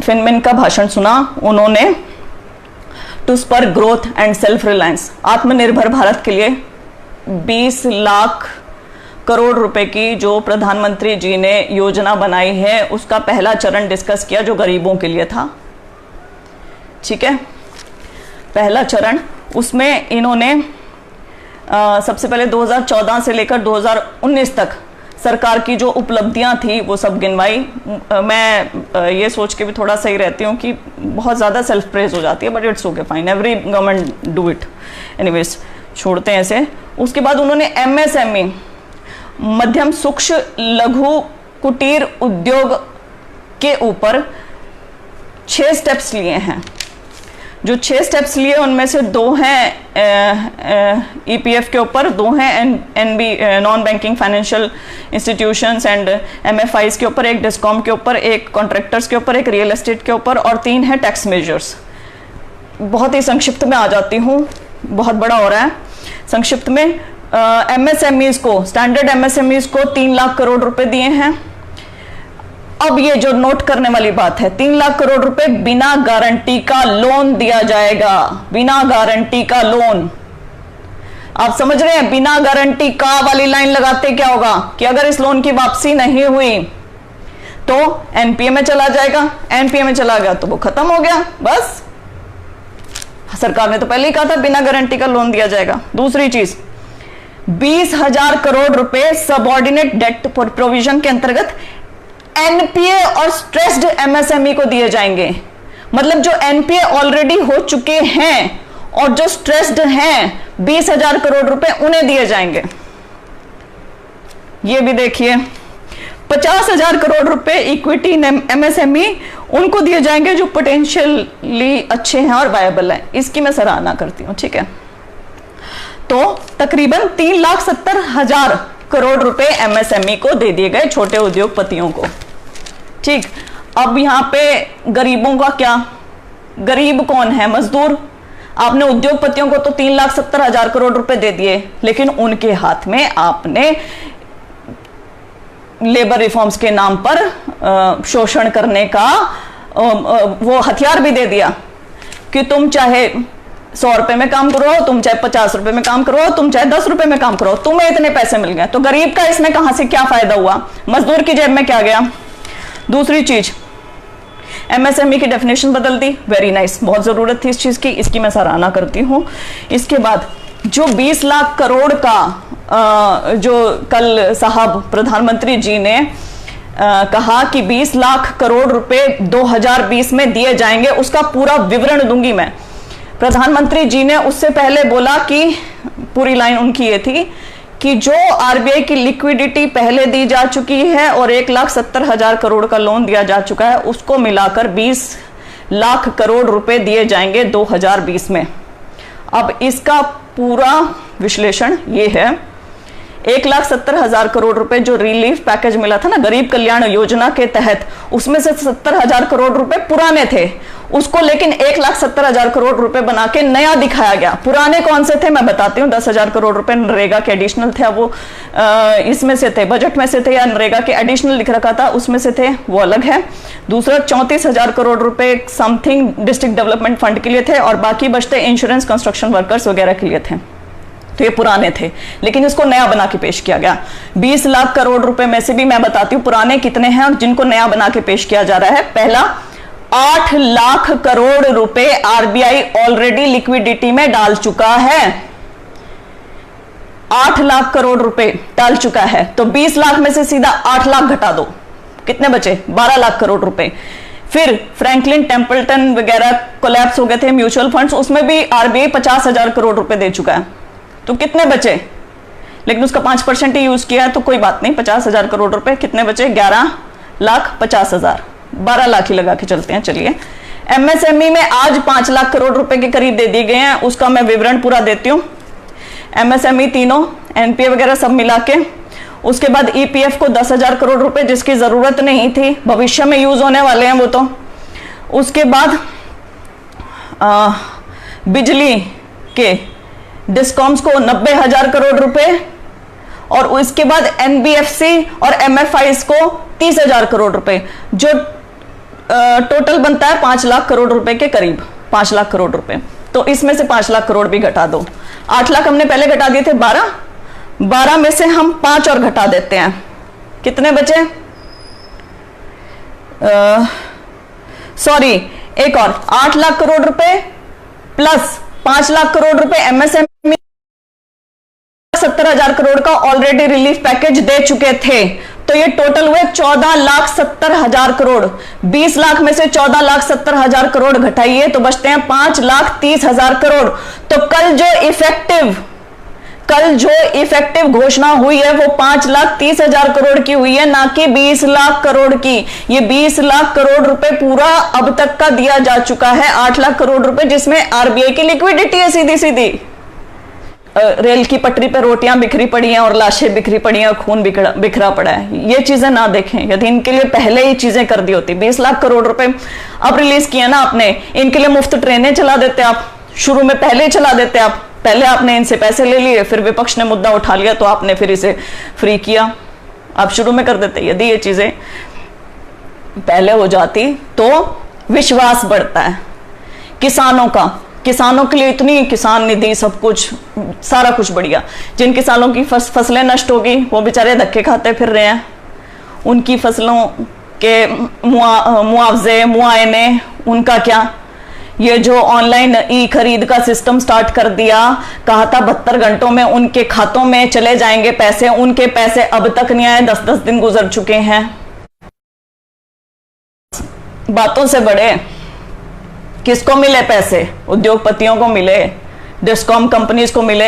फिनमिन का भाषण सुना उन्होंने, to spur growth and self reliance, Atmanirbhar Bharat के लिए 20 लाख करोड़ रुपए की जो प्रधानमंत्री जी ने योजना बनाई है उसका पहला चरण डिस्कस किया जो गरीबों के लिए था। ठीक है, पहला चरण, उसमें इन्होंने सबसे पहले 2014 से लेकर 2019 तक सरकार की जो उपलब्धियां थी वो सब गिनवाई। मैं ये सोच के भी थोड़ा सही रहती हूँ कि बहुत ज़्यादा सेल्फ प्रेज हो जाती है, but it's okay, fine, every government do it, anyways छोड़ते हैं ऐसे। उसके बाद उन्होंने MSME, मध्यम सूक्ष्म लघु कुटीर उद्योग के ऊपर 6 स्टेप्स लिए हैं। जो 6 स्टेप्स लिए उनमें से 2 हैं EPF के ऊपर, 2 हैं non banking financial institutions and MFIs के ऊपर, एक डिस्कॉम के ऊपर, एक कॉन्ट्रैक्टर्स के ऊपर, एक रियल एस्टेट के ऊपर, और 3 है टैक्स मेजर्स। बहुत ही संक्षिप्त में आ जाती हूँ, बहुत बड़ा हो रहा है। संक्षिप्त में MSMEs को, स्टैंडर्ड MSMEs को 3 लाख करोड़ रुपए दिए हैं। अब ये जो नोट करने वाली बात है, 3 लाख करोड़ रुपए बिना गारंटी का लोन दिया जाएगा, बिना गारंटी का लोन। आप समझ रहे हैं, बिना गारंटी का वाली लाइन लगाते क्या होगा कि अगर इस लोन की वापसी नहीं हुई तो NPA में चला जाएगा, NPA में चला गया तो वो खत्म हो गया, बस। सरकार ने तो पहले ही कहा था बिना गारंटी का लोन दिया जाएगा। दूसरी चीज, 20,000 करोड़ रुपए सबऑर्डिनेट डेट प्रोविजन के अंतर्गत NPA और स्ट्रेस्ड MSME को दिए जाएंगे। मतलब जो NPA ऑलरेडी हो चुके हैं और जो स्ट्रेस्ड हैं, 20,000 करोड़ रुपए उन्हें दिए जाएंगे। ये भी देखिए, 50,000 करोड़ रुपए इक्विटी MSME उनको दिए जाएंगे जो पोटेंशियली अच्छे हैं और वायबल हैं। इसकी मैं सराहना करती हूं, ठीक है। तो तकरीबन 3,70,000 करोड़ रुपए MSME को दे दिए गए, छोटे उद्योगपतियों को। ठीक, अब यहां पे गरीबों का क्या? गरीब कौन है? मजदूर। आपने उद्योगपतियों को तो 3,70,000 करोड़ रुपए दे दिए, लेकिन उनके हाथ में आपने लेबर रिफॉर्म्स के नाम पर शोषण करने का वो हथियार भी दे दिया कि तुम चाहे 100 रुपए में काम करो, तुम चाहे 50 रुपए में काम करो, तुम चाहे 10 रुपए में काम करो, तुम्हें इतने पैसे मिल गए। तो गरीब का इसमें कहां से क्या फायदा हुआ? मजदूर की जेब में क्या गया? दूसरी चीज, MSME की डेफिनेशन बदल दी, वेरी नाइस, बहुत जरूरत थी इस चीज की, इसकी मैं सराहना करती हूं। इसके बाद जो 20 लाख करोड़ का जो कल साहब प्रधानमंत्री जी ने कहा कि 20 लाख करोड़ रुपए 2020 में दिए जाएंगे, उसका पूरा विवरण दूंगी मैं। प्रधानमंत्री जी ने उससे पहले बोला कि पूरी लाइन उनकी ये थी कि जो RBI की लिक्विडिटी पहले दी जा चुकी है और 1,70,000 करोड़ का लोन दिया जा चुका है, उसको मिलाकर 20 लाख करोड़ रुपए दिए जाएंगे 2020 में। अब इसका पूरा विश्लेषण ये है, 1,70,000 करोड़ रुपए जो रिलीफ पैकेज मिला था ना गरीब कल्याण योजना के तहत, उसमें से 70,000 करोड़ रुपए पुराने थे, उसको लेकिन 1,70,000 करोड़ रुपए बना के नया दिखाया गया। पुराने कौन से थे मैं बताती हूँ। 10,000 करोड़ रुपए नरेगा के एडिशनल थे, वो इसमें से थे, बजट में से थे, या नरेगा के एडिशनल लिख रखा था उसमें से थे, वो अलग है। दूसरा 34,000 करोड़ रुपए समथिंग डिस्ट्रिक्ट डेवलपमेंट फंड के लिए थे, और बाकी बचते इंश्योरेंस, कंस्ट्रक्शन वर्कर्स वगैरह के लिए थे। तो ये पुराने थे, लेकिन इसको नया बना के पेश किया गया। 20 लाख करोड़ रुपए में से भी मैं बताती हूँ पुराने कितने हैं और जिनको नया बना के पेश किया जा रहा है। पहला, 8 लाख करोड़ रुपए RBI ऑलरेडी लिक्विडिटी में डाल चुका है। 8 लाख करोड़ रुपए डाल चुका है, तो 20 लाख में से सीधा 8 लाख घटा दो, कितने बचे? 12 लाख करोड़ रुपए। फिर फ्रैंकलिन टेम्पल्टन वगैरह कोलैप्स हो गए थे म्यूचुअल फंड्स, उसमें भी RBI 50,000 करोड़ रुपए दे चुका है, तो कितने बचे? लेकिन उसका 5% ही यूज किया है, तो कोई बात नहीं, 50,000 करोड़ रुपए कितने बचे? 11,50,000, 12 लाख ही लगा के चलते हैं। चलिए, MSME में आज 5 लाख करोड़ रुपए के करीब दे दिए गए हैं, उसका मैं विवरण पूरा देती हूँ। MSME तीनों, NPA वगैरह सब मिला के। उसके बाद EPF को 10,000 करोड़ रुपए जिसकी जरूरत नहीं थी, भविष्य में यूज होने वाले हैं वो तो। उसके बाद बिजली के डिस्कॉम्स को 90,000 करोड़ रुपए, और उसके बाद NBFC और MFIs को 30,000 करोड़ रुपए। जो टोटल बनता है 5 लाख करोड़ रुपए के करीब, 5 लाख करोड़ रुपए। तो इसमें से 5 लाख करोड़ भी घटा दो। 8 लाख हमने पहले घटा दिए थे, 12 में से हम 5 और घटा देते हैं, कितने बचे? सॉरी, एक और 8 लाख करोड़ रुपए प्लस 5 लाख करोड़ रुपए एमएसएमई 70,000 करोड़ का ऑलरेडी रिलीफ पैकेज दे चुके थे, तो ये टोटल हुए 14,70,000 करोड़। 20 लाख में से 14,70,000 करोड़ घटाइए तो बचते हैं 5,30,000 करोड़। तो कल जो इफेक्टिव घोषणा हुई है वो 5,30,000 करोड़ की हुई है, ना कि 20 लाख करोड़ की। ये 20 लाख करोड़ रुपए पूरा अब तक का दिया जा चुका है, 8 लाख करोड़ रुपए जिसमें आरबीआई की लिक्विडिटी है सीधी सीधी। रेल की पटरी पर रोटियां बिखरी पड़ी हैं और लाशें बिखरी पड़ी हैं और खून बिखरा पड़ा है। ये चीजें ना देखें, यदि इनके लिए पहले ही चीजें कर दी होती। 20 लाख करोड़ रुपए अब रिलीज किए ना आपने, इनके लिए मुफ्त ट्रेनें चला देते आप, शुरू में पहले ही चला देते आप। पहले आपने इनसे पैसे ले लिए, फिर विपक्ष ने मुद्दा उठा लिया तो आपने फिर इसे फ्री किया। आप शुरू में कर देते। यदि ये चीजें पहले हो जाती तो विश्वास बढ़ता है किसानों का। किसानों के लिए इतनी किसान निधि, सब कुछ, सारा कुछ बढ़िया। जिन किसानों की फसलें नष्ट होगी वो बेचारे धक्के खाते फिर रहे हैं, उनकी फसलों के मुआवजे, मुआयने, उनका क्या? ये जो ऑनलाइन ई खरीद का सिस्टम स्टार्ट कर दिया, कहा था 72 घंटों में उनके खातों में चले जाएंगे पैसे, उनके पैसे अब तक नहीं आए, 10-10 दिन गुजर चुके हैं। बातों से बड़े किसको मिले पैसे? उद्योगपतियों को मिले, डिस्कॉम कंपनीज को मिले।